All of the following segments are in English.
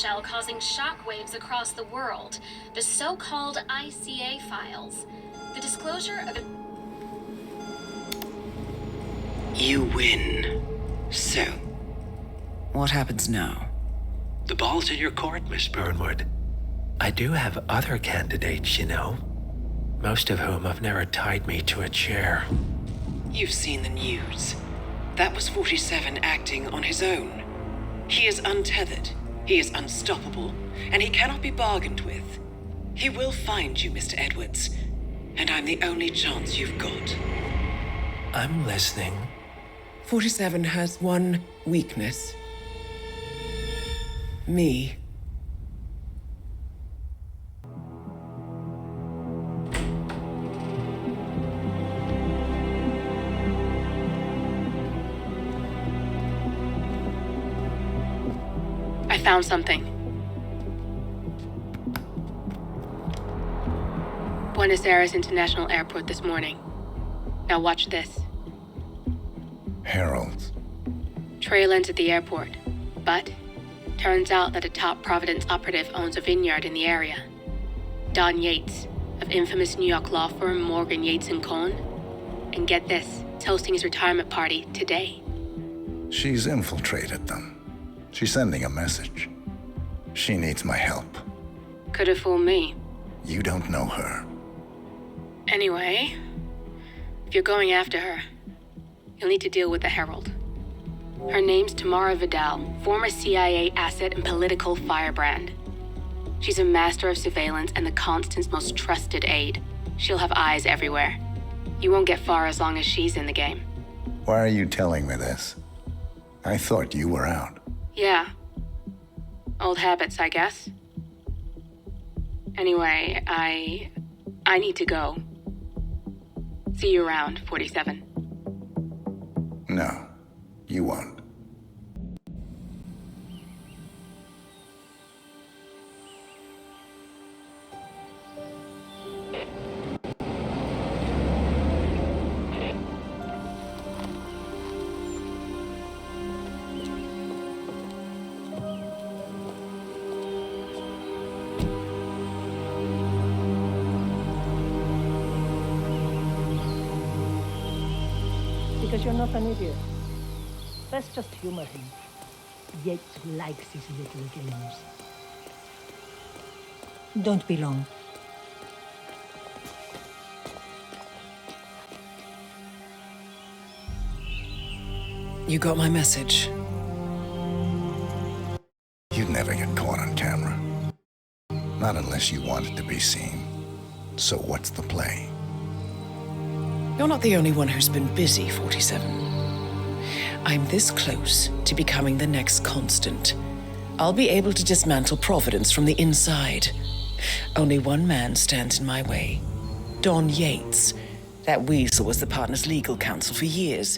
bombshell causing shockwaves across the world. The so-called ICA files. The disclosure of... You win. So, what happens now? The ball's in your court, Miss Burnwood. I do have other candidates, you know. Most of whom have never tied me to a chair. You've seen the news. That was 47 acting on his own. He is untethered, he is unstoppable, and he cannot be bargained with. He will find you, Mr. Edwards, and I'm the only chance you've got. I'm listening. 47 has one weakness. Me. I found something. Buenos Aires International Airport this morning. Now watch this. Harold. Trail ends at the airport, but turns out that a top Providence operative owns a vineyard in the area. Don Yates, of infamous New York law firm Morgan, Yates & Cohn. And get this, is hosting his retirement party today. She's infiltrated them. She's sending a message. She needs my help. Could have fooled me. You don't know her. Anyway, if you're going after her, you'll need to deal with the Herald. Her name's Tamara Vidal, former CIA asset and political firebrand. She's a master of surveillance and the Constant's most trusted aide. She'll have eyes everywhere. You won't get far as long as she's in the game. Why are you telling me this? I thought you were out. Yeah. Old habits, I guess. Anyway, I need to go. See you around, 47. No, you won't. Because you're not an idiot. Let's just humor him. Yates likes his little games. Don't be long. You got my message. You'd never get caught on camera. Not unless you wanted to be seen. So what's the play? You're not the only one who's been busy, 47. I'm this close to becoming the next Constant. I'll be able to dismantle Providence from the inside. Only one man stands in my way. Don Yates. That weasel was the partner's legal counsel for years.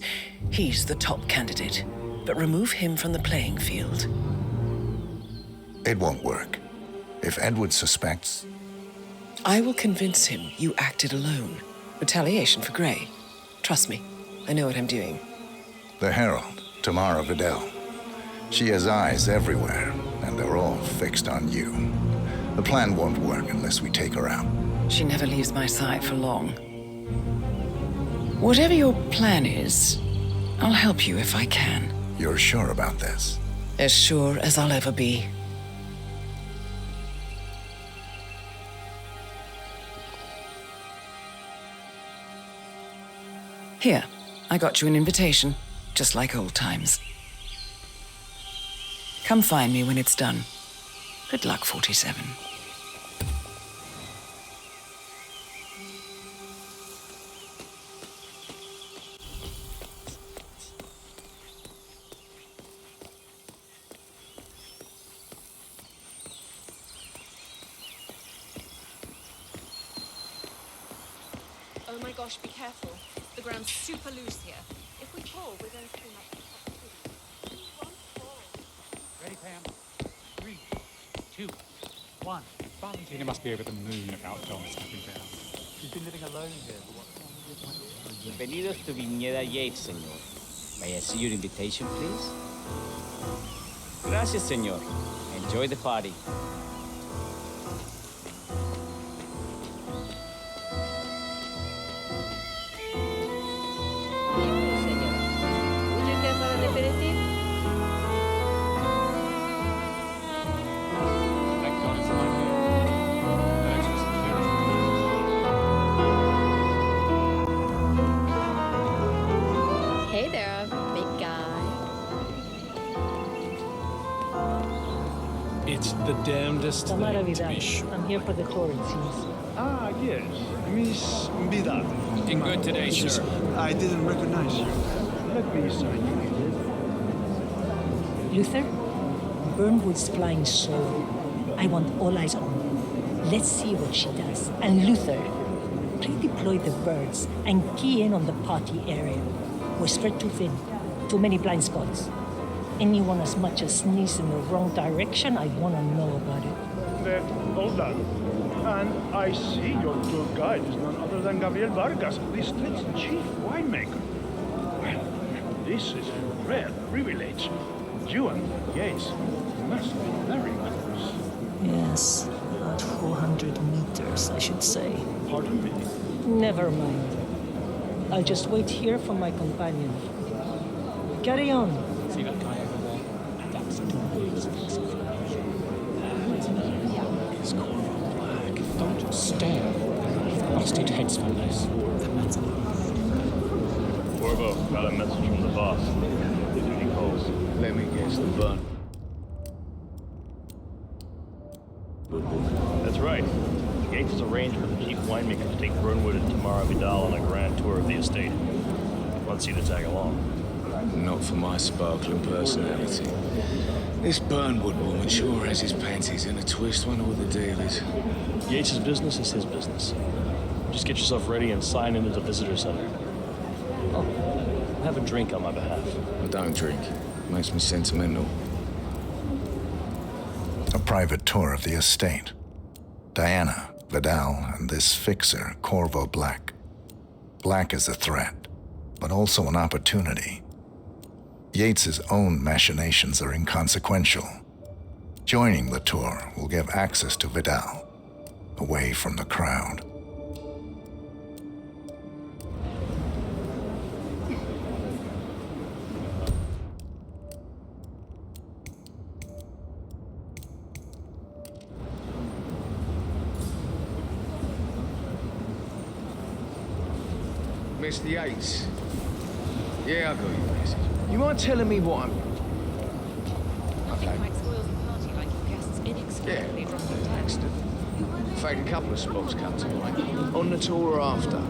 He's the top candidate. But remove him from the playing field. It won't work. If Edward suspects... I will convince him you acted alone. Retaliation for Grey. Trust me, I know what I'm doing. The Herald, Tamara Vidal. She has eyes everywhere, and they're all fixed on you. The plan won't work unless we take her out. She never leaves my side for long. Whatever your plan is, I'll help you if I can. You're sure about this? As sure as I'll ever be. Here, I got you an invitation, just like old times. Come find me when it's done. Good luck, 47. Oh my gosh, be careful. The ground's super loose here. If we fall, we're going to be like... Ready, Pam? 3, 2, 1. Valentina must be over the moon about Dom stepping down. She's been living alone here for what? Bienvenidos to Viñeda Yates, señor. May I see your invitation, please? Gracias, señor. Enjoy the party. Bienvenue, señor. Would you care for an aperitif? Thank God it's right here. That extra security. Hey there, big guy. It's the damnedest Tamara thing to Vidal. be sure. I'm here for the tour, it seems. Ah, yes. Miss Vidal. Looking good today, sir. I didn't recognize you. Let me sign you. Luther, Burnwood's flying solo. I want all eyes on her. Let's see what she does. And Luther, redeploy the birds and key in on the party area. We're spread too thin. Too many blind spots. Anyone as much as sneeze in the wrong direction, I want to know about it. Hold on. And I see your tour guide is none other than Gabriel Vargas, the state's chief winemaker. Well, this is a rare privilege. You and Yates must be very close. Yes, about 400 meters, I should say. Pardon me? Never mind. I'll just wait here for my companion. Carry on. See that guy over there? That's the It's Corvo Black. Don't stare. He's busted heads for this. Corvo, got a message from the boss. Duty calls. Let me guess, the burn. That's right. Gates has arranged for the chief winemaker to take Burnwood and Tamara Vidal on a grand tour of the estate. Wants you to tag along. Not for my sparkling personality. This Burnwood woman sure has his panties in a twist. Wonder what the deal is. Yates' business is his business. Just get yourself ready and sign into the visitor center. Oh, have a drink on my behalf. I don't drink. Makes me sentimental. A private tour of the estate. Diana, Vidal, and this fixer, Corvo Black. Black is a threat, but also an opportunity. Yates's own machinations are inconsequential. Joining the tour will give access to Vidal, away from the crowd. Mr. Yates. Yeah, I got your message. You mind telling me what I'm... Nothing quite spoils the party like your guests inexplicably dropping dead. Excellent. In fact, a couple of spots come to mind. On the tour or after.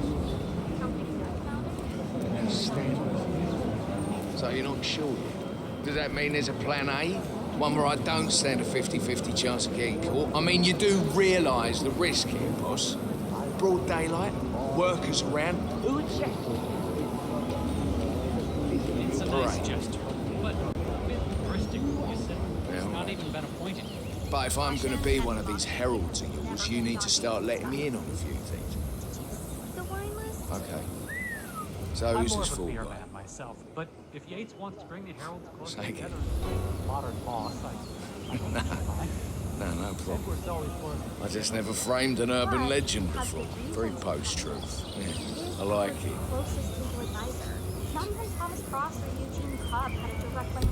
So you're not sure yet? Does that mean there's a plan A? One where I don't stand a 50-50 chance of getting caught? I mean, you do realise the risk here, boss. Broad daylight, workers around. Who would check? It's a nice gesture, but a bit heuristic, you said. It's not even been appointed. But if I'm going to be one of these heralds of yours, you need to start letting me in on a few things. The wine list? Okay. So I'm who's more this of a for? beer man myself, but if Yates wants to bring the heralds closer Say together, again. modern boss, I don't know. No problem. Edward's always for I just never framed an urban legend before. Very post-truth. Yeah, I like it. Closest legal advisor. Not even Thomas Cross or Eugene Cobb had a direct line of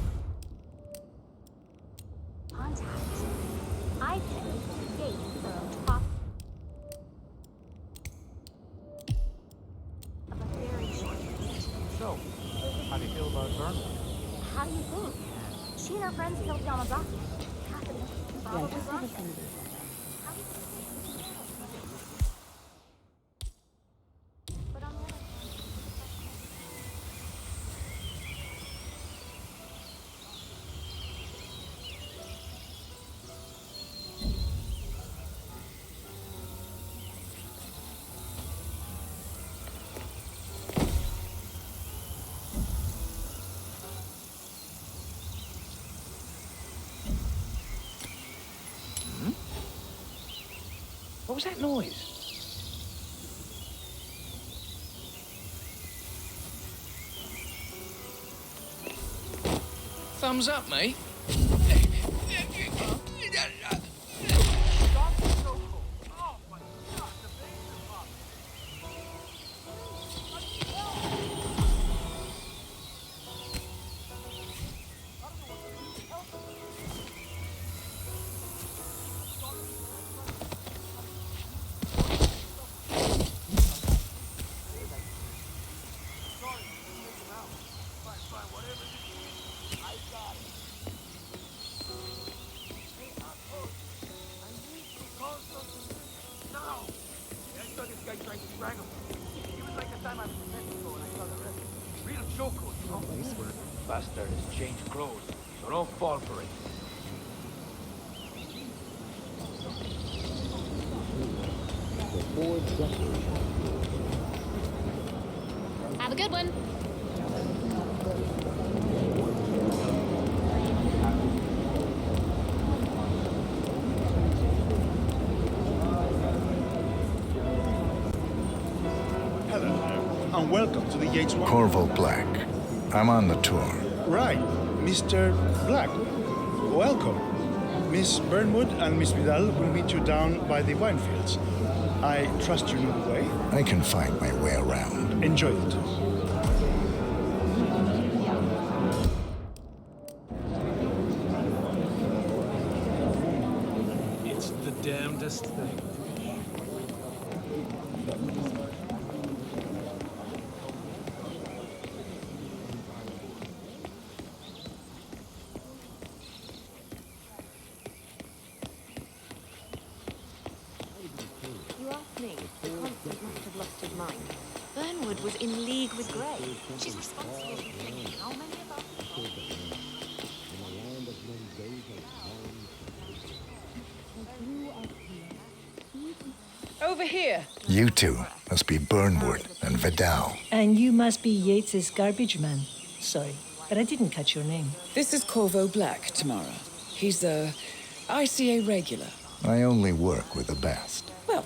contact. I think Yates, the top of a very short list. So, how do you feel about Burnwood? How do you think? She and her friends killed Yamazaki. Cassidy, probably wrong. But on the other hand, What was that noise? Thumbs up, mate. Real choco, you know? Bastard has changed clothes, so don't fall for it. Have a good one. Hello, and welcome to the Yates One. Corvo Black. I'm on the tour. Right, Mr. Black. Welcome. Miss Burnwood and Miss Vidal will meet you down by the wine fields. I trust you know the way. I can find my way around. Enjoy the tour. It's the damnedest thing. You asked me. The constant must have lost his mind. Burnwood was in league with Grey. She's responsible for killing how many of us? Over here. You two must be Burnwood and Vidal. And you must be Yates's garbage man. Sorry, but I didn't catch your name. This is Corvo Black, Tamara. He's a ICA regular. I only work with the best. Well,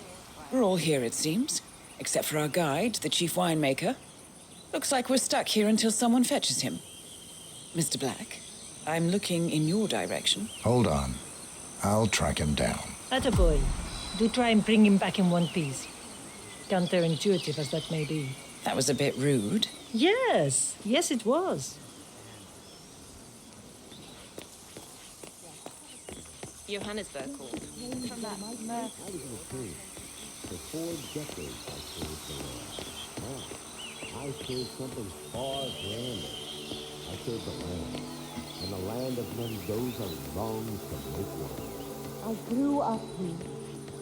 we're all here, it seems. Except for our guide, the chief winemaker. Looks like we're stuck here until someone fetches him. Mr. Black, I'm looking in your direction. Hold on. I'll track him down. Attaboy. Do try and bring him back in one piece. Counterintuitive as that may be. That was a bit rude. Yes, yes it was. Johannesburg called. From that murder. For 4 decades I served the land. Now, I serve something far grander. I serve the land. And the land of Mendoza longs to make war. I grew up here.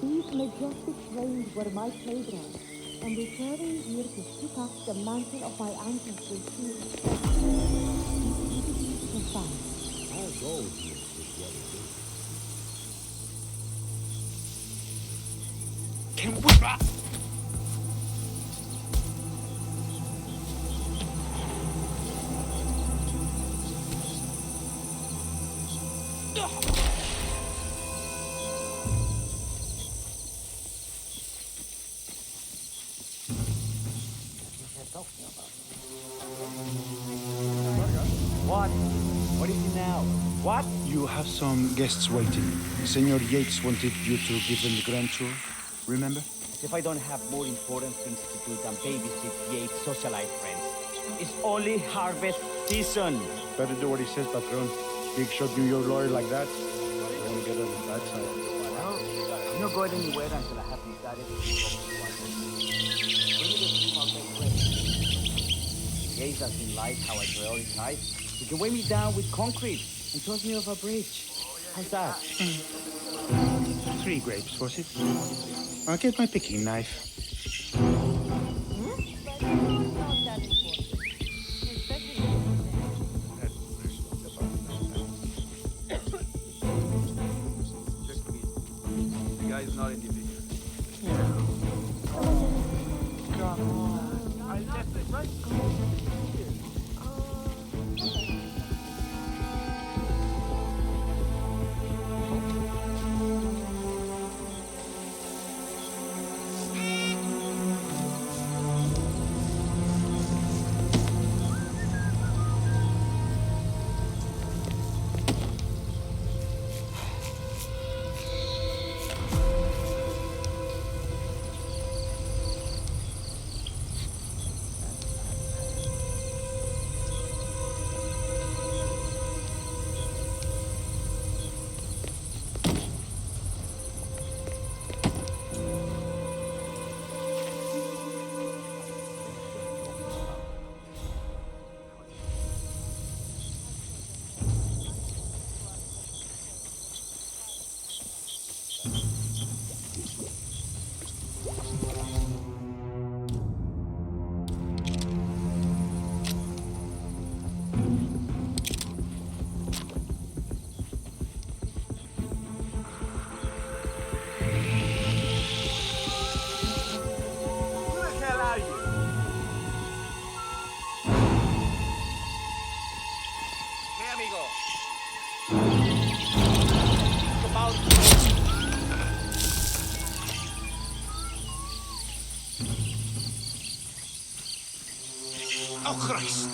These majestic plains were my playground. And returning here to pick up the mantle of my ancestors here. Profound. Our goal here is what it is. Can we... What? What is it now? What? You have some guests waiting. Senor Yates wanted you to give them the grand tour. Remember? As if I don't have more important things to do than babysit Yates' socialite friends. It's only harvest season. Better do what he says, Patron. Big shot New York lawyer like that. I want to get on his bad side. Well, I'm not going anywhere until I have decided to Yates doesn't like how I prioritize. You can weigh me down with concrete and toss me off a bridge. How's that? 3 grapes, was it? I'll get my picking knife. The guy's not in the video. Come on. I left it right. Oh, Christ!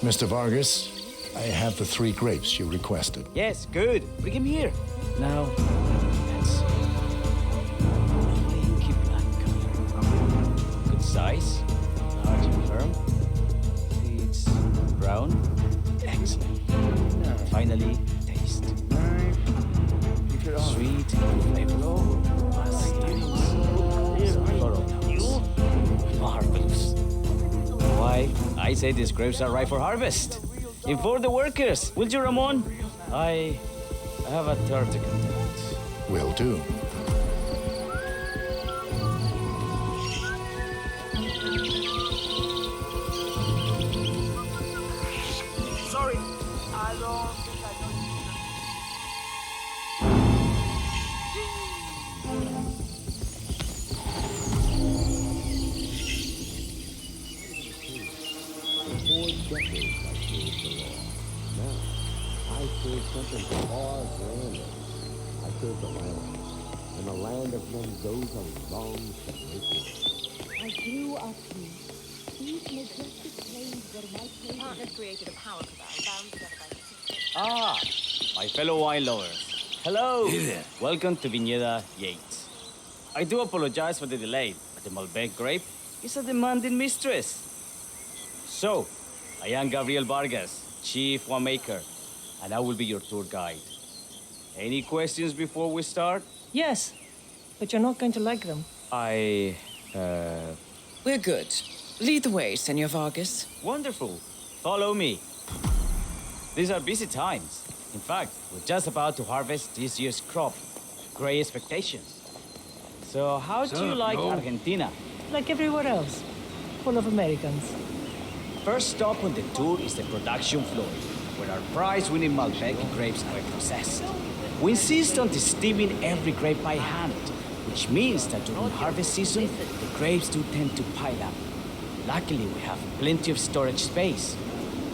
Mr. Vargas, I have the 3 grapes you requested. Yes, good. Bring him here. Now, let's see. Inky black color. Good size. Large and firm. Seeds brown. Excellent. Finally, taste. Sweet, flavorful, marvelous. Why, I say these grapes are ripe for harvest. Inform the workers, will you, Ramon? I have a third to conduct. Will do. Sorry, I don't think I know. For 4 decades I served the law. Now, I serve something far grander. I serve the land. And the land of men goes a long separation. I grew up here. These majestic plains were my playground. Partners created a power cabal bound together by Ah, my fellow wine lovers. Hello. Hey there. Welcome to Viñeda Yates. I do apologize for the delay, but the Malbec grape is a demanding mistress. So, I am Gabriel Vargas, Chief Winemaker, and I will be your tour guide. Any questions before we start? Yes, but you're not going to like them. We're good. Lead the way, Senor Vargas. Wonderful. Follow me. These are busy times. In fact, we're just about to harvest this year's crop. Great expectations. So how do you like Argentina? Like everywhere else, full of Americans. First stop on the tour is the production floor, where our prize-winning Malbec grapes are processed. We insist on steaming every grape by hand, which means that during harvest season, the grapes do tend to pile up. Luckily, we have plenty of storage space.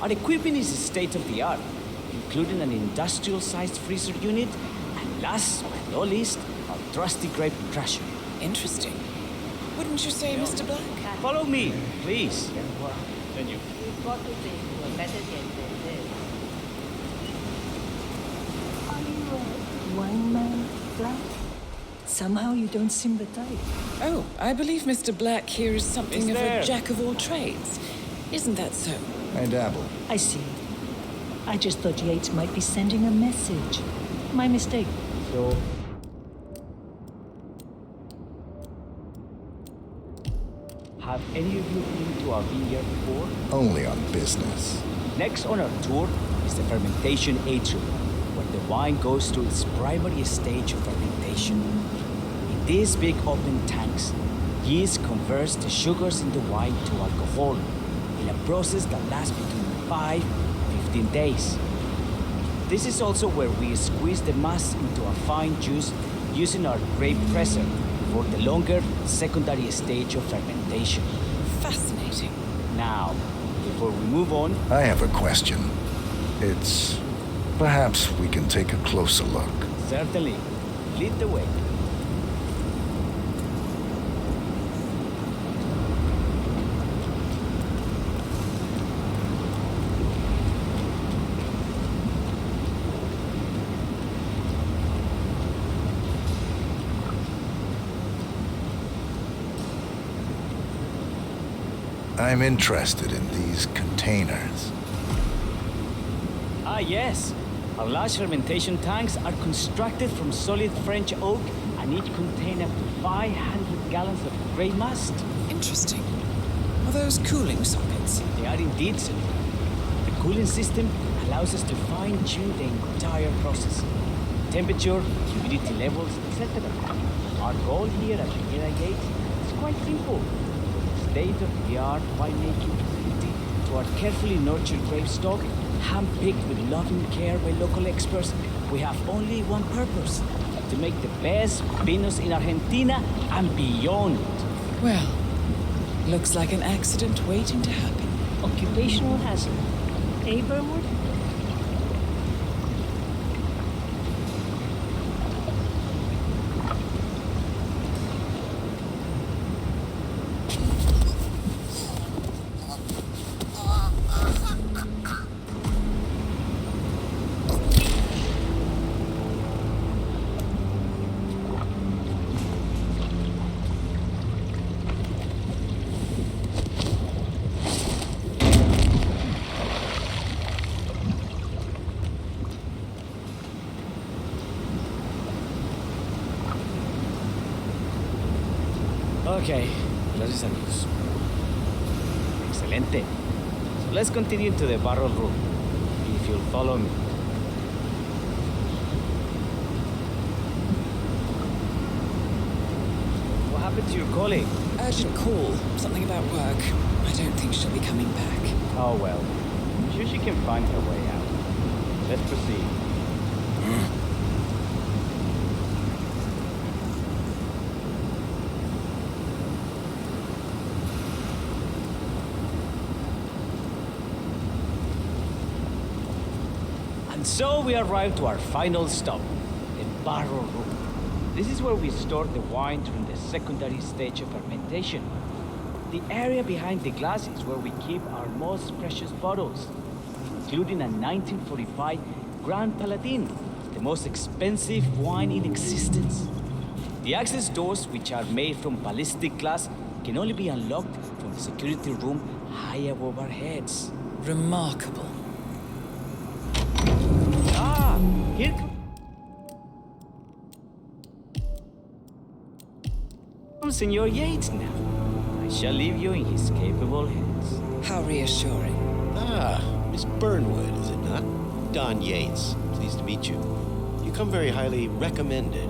Our equipment is state-of-the-art, including an industrial-sized freezer unit, and last but not least, our trusty grape crusher. Interesting. Wouldn't you say, Mr. Black? Follow me, please. Then you. We've got to think to a better end than this. Are you a wine man, Black? Somehow you don't seem the type. Oh, I believe Mr. Black here is something Is of there? a jack of all trades. Isn't that so? I dabble. I see. I just thought Yates might be sending a message. My mistake. So, have any of you been to a vineyard before? Only on business. Next on our tour is the fermentation atrium, where the wine goes through its primary stage of fermentation. In these big open tanks, yeast converts the sugars in the wine to alcohol in a process that lasts between 5 and 15 days. This is also where we squeeze the mass into a fine juice using our grape presser for the longer secondary stage of fermentation. Fascinating. Now, before we move on... I have a question. It's... perhaps we can take a closer look. Certainly. Lead the way. I'm interested in these containers. Ah, yes. Our large fermentation tanks are constructed from solid French oak and each contain up to 500 gallons of grey must. Interesting. Are those cooling sockets? They are indeed, sir. The cooling system allows us to fine-tune the entire process. Temperature, humidity levels, etc. Our goal here at the Era Gate is quite simple. State-of-the-art winemaking facility to our carefully nurtured grape stock, hand-picked with loving care by local experts, we have only one purpose: to make the best vinos in Argentina and beyond. Well, looks like an accident waiting to happen. Occupational hazard. Eh, Burnwood? Okay, gracias a Dios. Excelente. So let's continue to the barrel room, if you'll follow me. What happened to your colleague? Urgent call. Something about work. I don't think she'll be coming back. Oh well. I'm sure she can find her way out. Let's proceed. And so we arrive to our final stop, the barrel room. This is where we store the wine during the secondary stage of fermentation. The area behind the glass is where we keep our most precious bottles, including a 1945 Grand Paladin, the most expensive wine in existence. The access doors, which are made from ballistic glass, can only be unlocked from the security room high above our heads. Remarkable. Ah, here comes Senor Yates now. I shall leave you in his capable hands. How reassuring. Ah, Miss Burnwood, is it not? Don Yates, pleased to meet you. You come very highly recommended.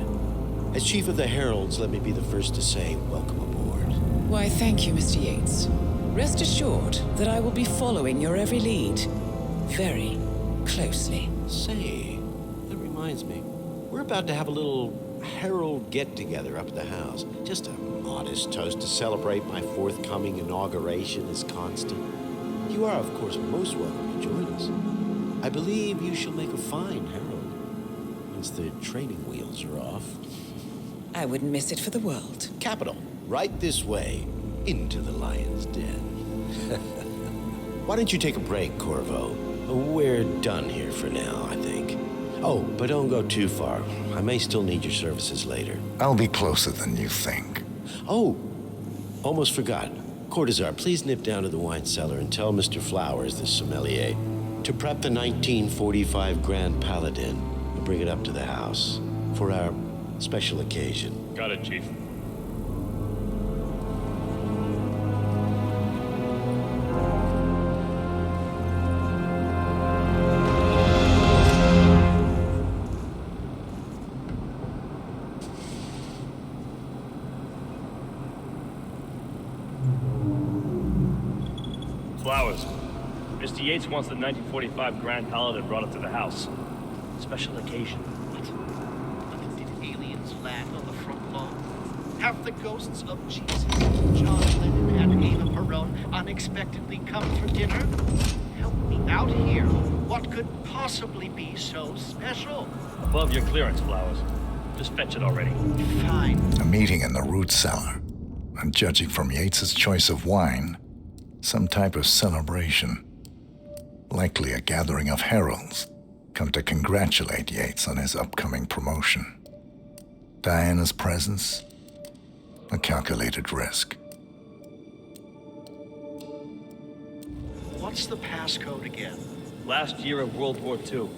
As Chief of the Heralds, let me be the first to say welcome aboard. Why, thank you, Mr. Yates. Rest assured that I will be following your every lead. Very closely. Say, that reminds me. We're about to have a little Herald get-together up at the house. Just a modest toast to celebrate my forthcoming inauguration as Constant. You are, of course, most welcome to join us. I believe you shall make a fine Herald, once the training wheels are off. I wouldn't miss it for the world. Capital. Right this way, into the lion's den. Why don't you take a break, Corvo? We're done here for now, I think. Oh, but don't go too far. I may still need your services later. I'll be closer than you think. Oh, almost forgot. Cortazar, please nip down to the wine cellar and tell Mr. Flowers, the sommelier, to prep the 1945 Grand Paladin and bring it up to the house for our special occasion. Got it, Chief. Flowers. Mr. Yates wants the 1945 Grand Paladin brought up to the house. Special occasion. Did aliens land on the front lawn? Have the ghosts of Jesus, John Lennon, and Ava chaperone unexpectedly comes for dinner? Help me out here. What could possibly be so special? Above your clearance, Flowers. Just fetch it already. Fine. A meeting in the root cellar, and judging from Yates's choice of wine, some type of celebration. Likely a gathering of heralds come to congratulate Yates on his upcoming promotion. Diana's presence, a calculated risk. What's the passcode again? Last year of World War II.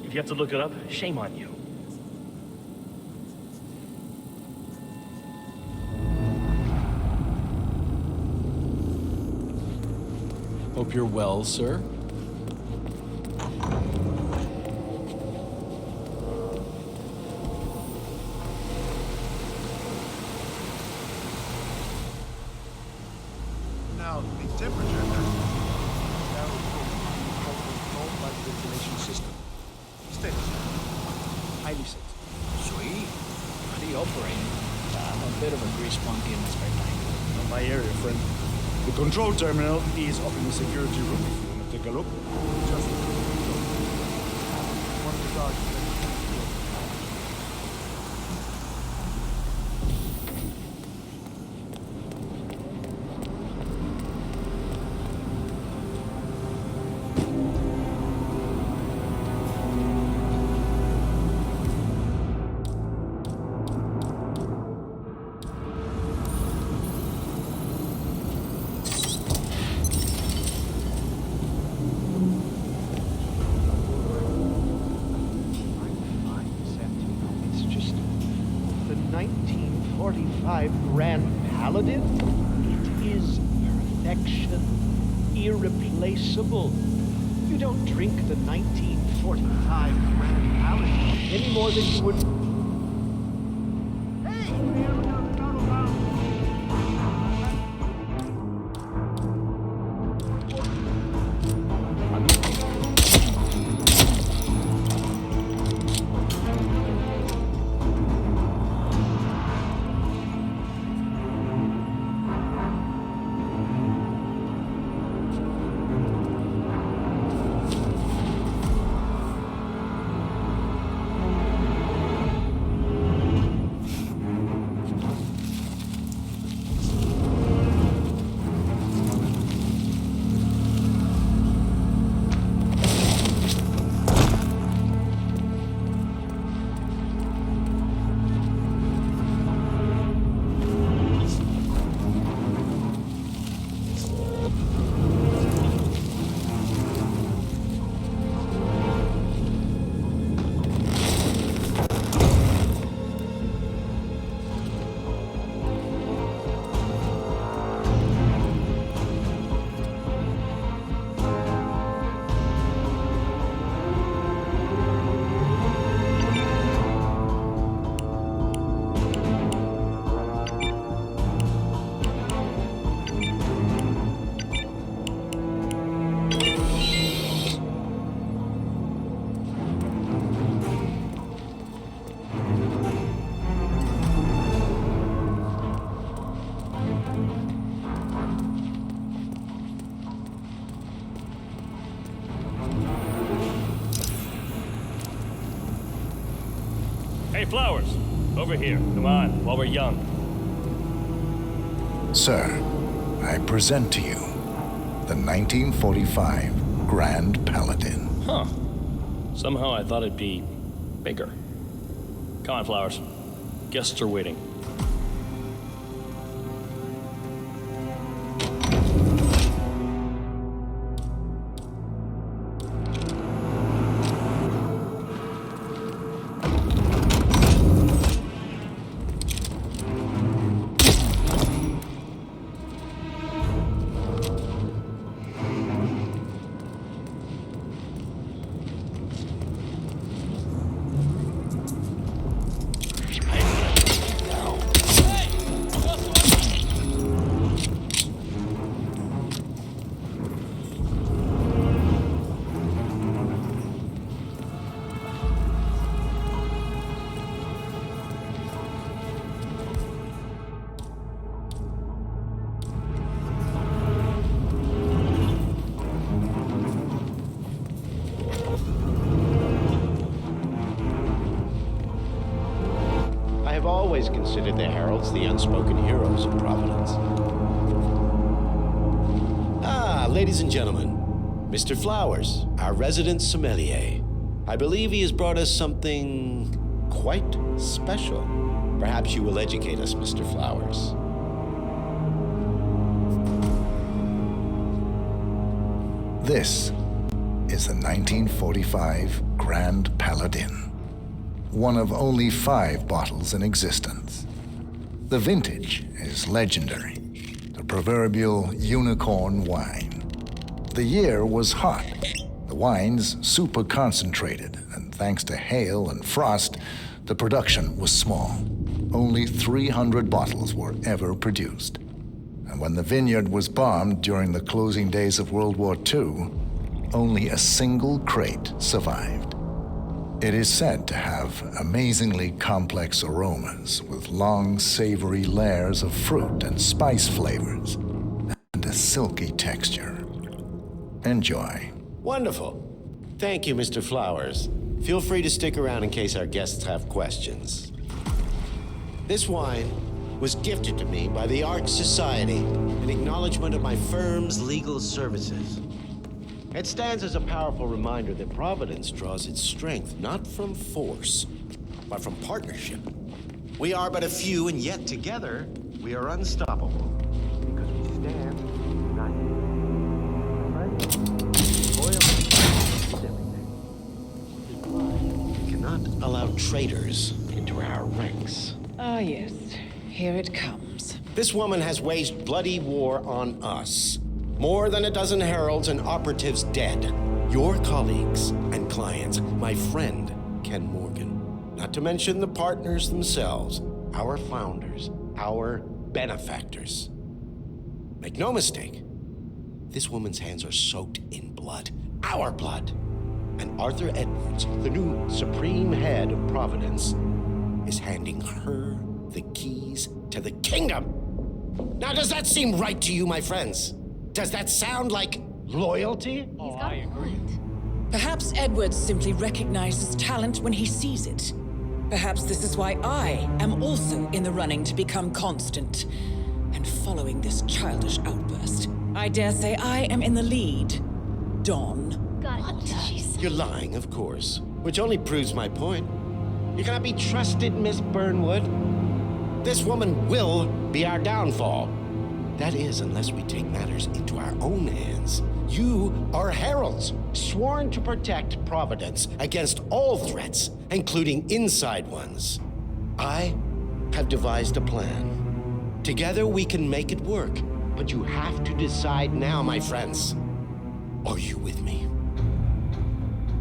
If you have to look it up, shame on you. Hope you're well, sir. Now, the temperature has now controlled by the ventilation system. Steady. Highly sensitive. Sweet. Pretty operating. I'm a bit of a grease monkey in this right now. Not my area, friend. The control terminal is up in the security room. If you want to take a look, just one of the guards. Grand Paladin? It is perfection, irreplaceable. You don't drink the 1945 Grand Paladin any more than you would... Hey, Flowers, over here. Come on, while we're young. Sir, I present to you the 1945 Grand Paladin. Huh. Somehow I thought it'd be bigger. Come on, Flowers. Guests are waiting. always considered the heralds the unspoken heroes of Providence. Ah, ladies and gentlemen, Mr. Flowers, our resident sommelier. I believe he has brought us something quite special. Perhaps you will educate us, Mr. Flowers. This is the 1945 Grand Paladin, one of only 5 bottles in existence. The vintage is legendary, the proverbial unicorn wine. The year was hot, the wine's super concentrated, and thanks to hail and frost, the production was small. Only 300 bottles were ever produced. And when the vineyard was bombed during the closing days of World War II, only a single crate survived. It is said to have amazingly complex aromas with long, savory layers of fruit and spice flavors and a silky texture. Enjoy. Wonderful. Thank you, Mr. Flowers. Feel free to stick around in case our guests have questions. This wine was gifted to me by the Arch Society in acknowledgement of my firm's legal services. It stands as a powerful reminder that Providence draws its strength not from force, but from partnership. We are but a few, and yet together we are unstoppable because we stand united. We cannot allow traitors into our ranks. Ah, yes. Here it comes. This woman has waged bloody war on us. More than a dozen heralds and operatives dead. Your colleagues and clients, my friend, Ken Morgan. Not to mention the partners themselves, our founders, our benefactors. Make no mistake, this woman's hands are soaked in blood. Our blood. And Arthur Edwards, the new supreme head of Providence, is handing her the keys to the kingdom. Now, does that seem right to you, my friends? Does that sound like loyalty? Oh, I agree. Perhaps Edwards simply recognizes talent when he sees it. Perhaps this is why I am also in the running to become constant. And following this childish outburst, I dare say I am in the lead. Don. You're lying, of course, which only proves my point. You cannot be trusted, Miss Burnwood. This woman will be our downfall. That is, unless we take matters into our own hands. You are heralds, sworn to protect Providence against all threats, including inside ones. I have devised a plan. Together we can make it work, but you have to decide now, my friends. Are you with me?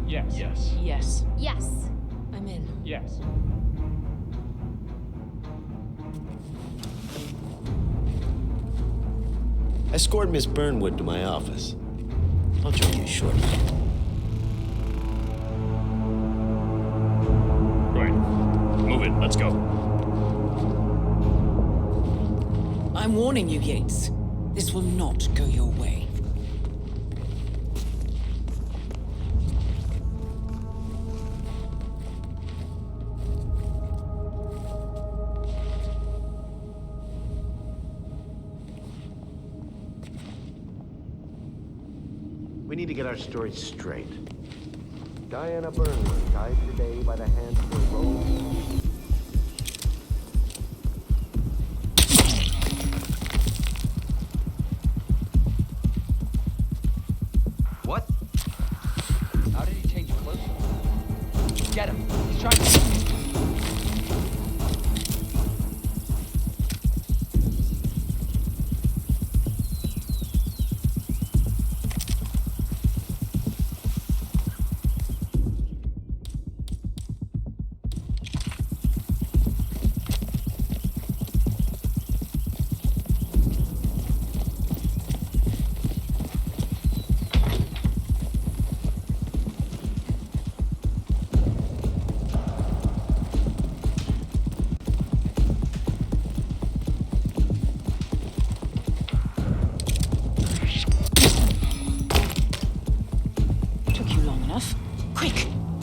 Yes. Yes. Yes. Yes. I'm in. Yes. Escort Miss Burnwood to my office. I'll join you shortly. Right. Move it. Let's go. I'm warning you, Yates. This will not go your way. We need to get our story straight. Diana Burnwood died today by the hands of her rogue. What? How did he change clothes? Get him. He's trying to...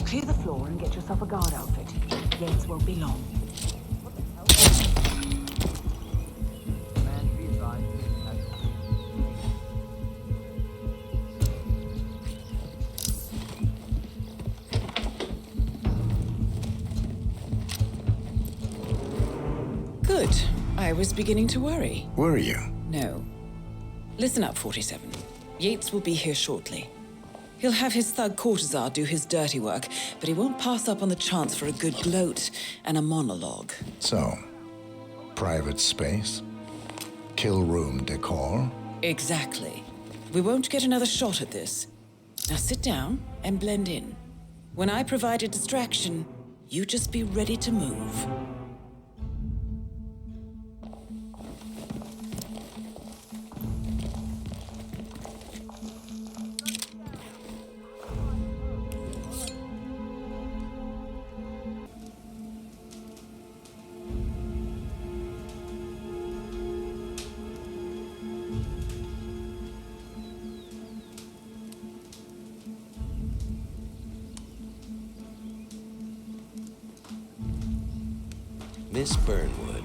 Clear the floor and get yourself a guard outfit. Yates won't be long. Good. I was beginning to worry. Were you? No. Listen up, 47. Yates will be here shortly. He'll have his thug Cortazar do his dirty work, but he won't pass up on the chance for a good gloat and a monologue. So, private space? Kill room decor? Exactly. We won't get another shot at this. Now sit down and blend in. When I provide a distraction, you just be ready to move. Miss Burnwood.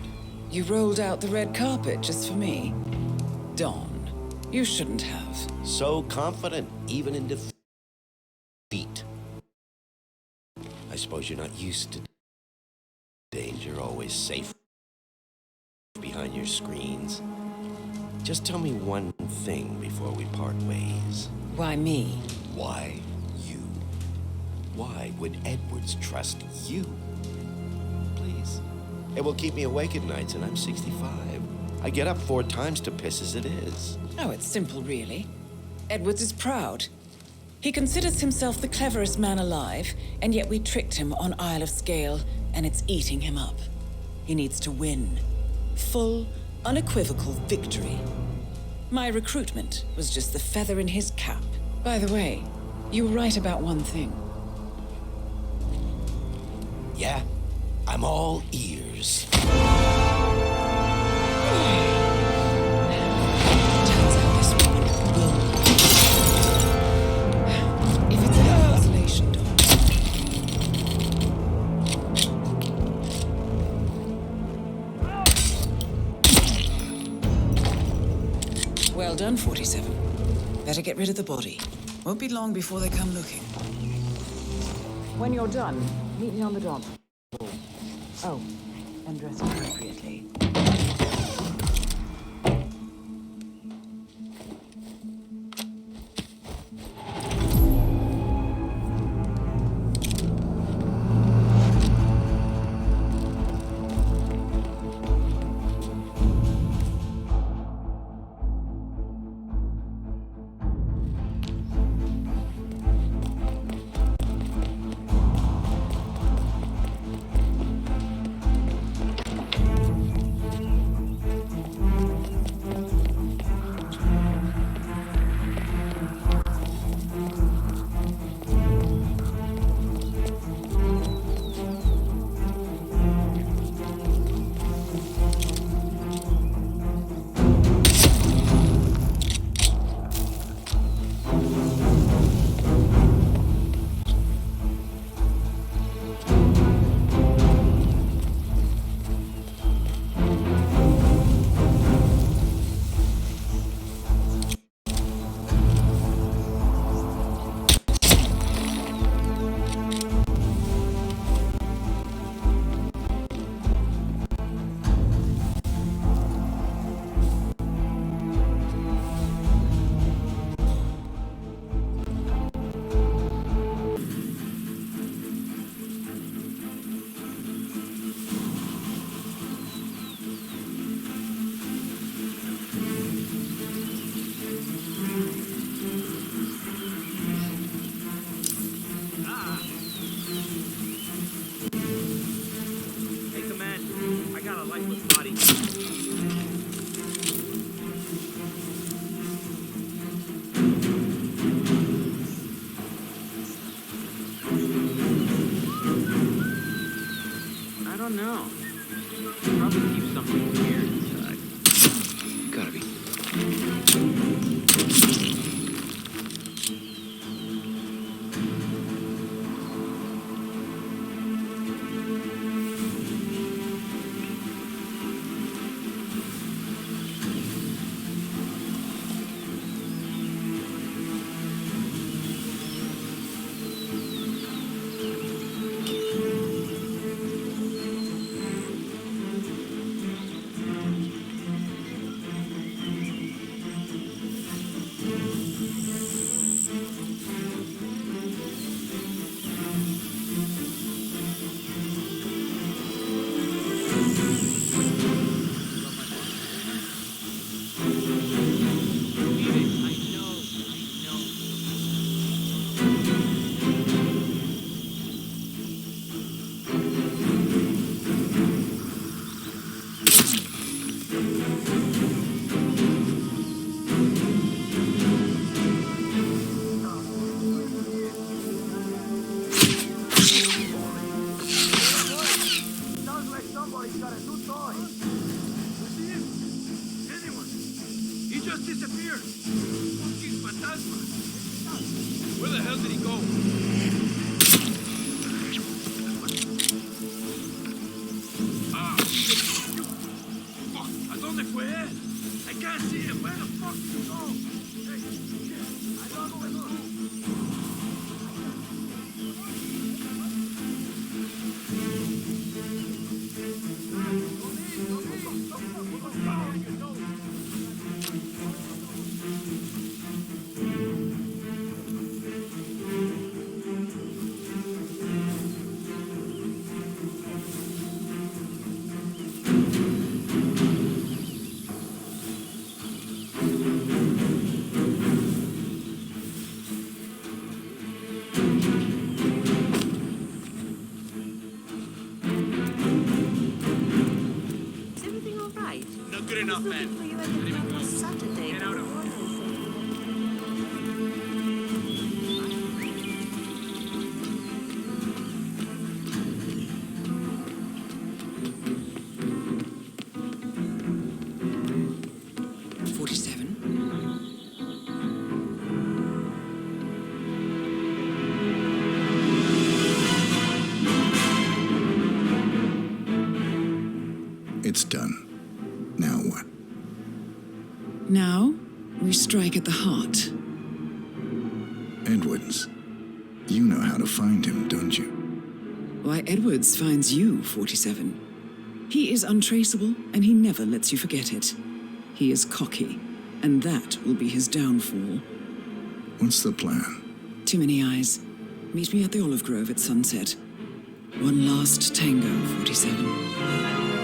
You rolled out the red carpet just for me. Dawn, you shouldn't have. So confident, even in defeat. I suppose you're not used to danger, always safe behind your screens. Just tell me one thing before we part ways. Why me? Why you? Why would Edwards trust you? Please. It will keep me awake at nights, and I'm 65. I get up 4 times to piss as it is. Oh, it's simple, really. Edwards is proud. He considers himself the cleverest man alive, and yet we tricked him on Isle of Scale, and it's eating him up. He needs to win. Full, unequivocal victory. My recruitment was just the feather in his cap. By the way, you were right about one thing. Yeah? I'm all ears. Turns out this woman will. If it's an isolation door. Well done, 47. Better get rid of the body. Won't be long before they come looking. When you're done, meet me on the dance floor. Oh, and dress appropriately. Sounds like somebody's got a new toy. See him? Anyone? He just disappeared. Fucking fantasma. Where the hell did he go? Ah! Fuck! ¿A dónde fue él? I can't see him. Where the fuck did he go? Hey, shit! I don't know where to go. Is everything all right? Not good enough, man. For you at the last Saturday. Get out of It's done. Now what? Now, we strike at the heart. Edwards. You know how to find him, don't you? Why, Edwards finds you, 47. He is untraceable, and he never lets you forget it. He is cocky, and that will be his downfall. What's the plan? Too many eyes. Meet me at the olive grove at sunset. One last tango, 47.